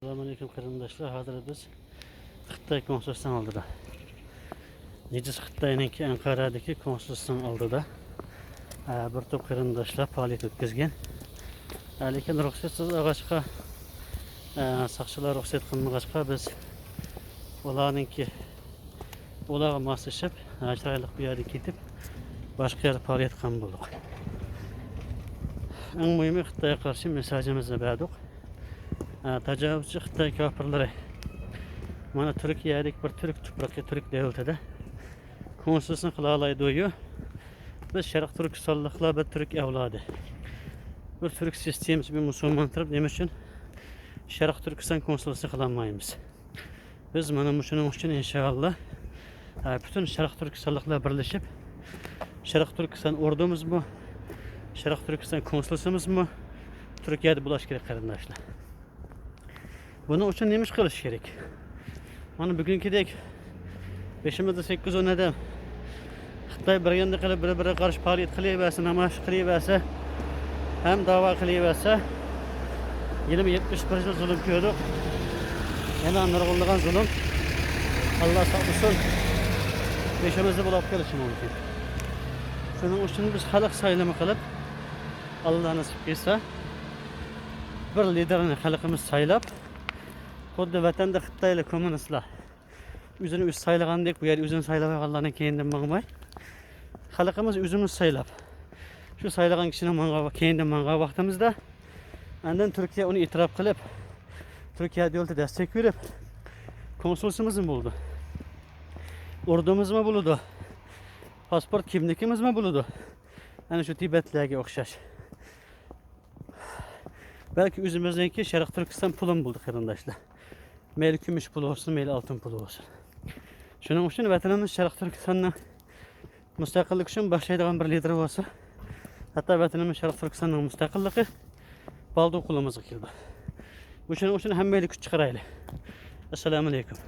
Selamünaleyküm qarindoshlar. Hozir biz Xitoy konsulsiyaning oldida. Necis Xitoyniki Anqaradagi konsulsiyaning oldida bir to'p qarindoshlar faoliyat o'tkazgan. Lekin ruxsatsiz og'achqa saqchilar ruxsat qilmag'achqa biz ularga moslashib, chiroyli bu yerga ketib, boshqa yerda faoliyat qilgan bo'ldik. Eng muhimi Xitoyga qarshi mesajimizni berdik. Tecavüzcü Xitoy kafirlari mana Turkiyadagi bir Türk tuproqqa Türk davlatida konsulsiyasini qila oladi. Biz Sharq Turkistonliklar bir Türk avlodi. Bir Türk sistemasi bir musulmon turib nima uchun Sharq Turkiston konsulsiyasini qila olmaymiz. Biz mana shuning uchun inshaalloh bütün Sharq Turkistonliklar birlashib Sharq Turkiston ordumizmi, Sharq Turkiston konsulsiyamizmi Turkiyada bo'lishi kerak qarindoshlar. Bunun için neymiş qilish kerak? Mana bugünkidek 5-10 adam Xitoy birganda qilib bir-biriga qarshi faoliyat qilaversa, namoyish qilaversa, ham da'vo qilaversa, 20-71 yil zulm ko'rdik. Yana nurg'unlagan zulm Allah saqlasin. Beşimizde bo'lib qolishi mumkin. Shuning uchun biz xalq saylami qilib, Alloh nasib qilsa, bir liderni xalqimiz saylab xuddi vatanda Xitoylik kommunistlar o'zini o'zi saylagandek bu yerda o'zini saylaganlardan keyindan mangmay xalqimiz o'zimiz saylab shu saylagan kishini keyindan manga vaqtimizda andan Turkiya uni e'tirof qilib Turkiya davlati destek verib konsulsiyamiz bo'ldi. Ordumuz mu bo'ldi? Pasport kimligimiz mi bo'ldi? Ana shu Tibetlarga o'xshash. Belki özümüzdeki Sharq Turkiston pulum bulduk qarindoshlar. Meyli gümüş pulu olsun, meyli altın pulu olsun. Şunun için vatanımız Sharq Turkistonning mustaqillik uchun boshlaydigan bir lider olsa, hatta vatanımız Sharq Turkistonning mustaqilligi baldı qo'limizga keldi. Shuning uchun hammaylik kuch chiqaraylik. Assalomu alaykum.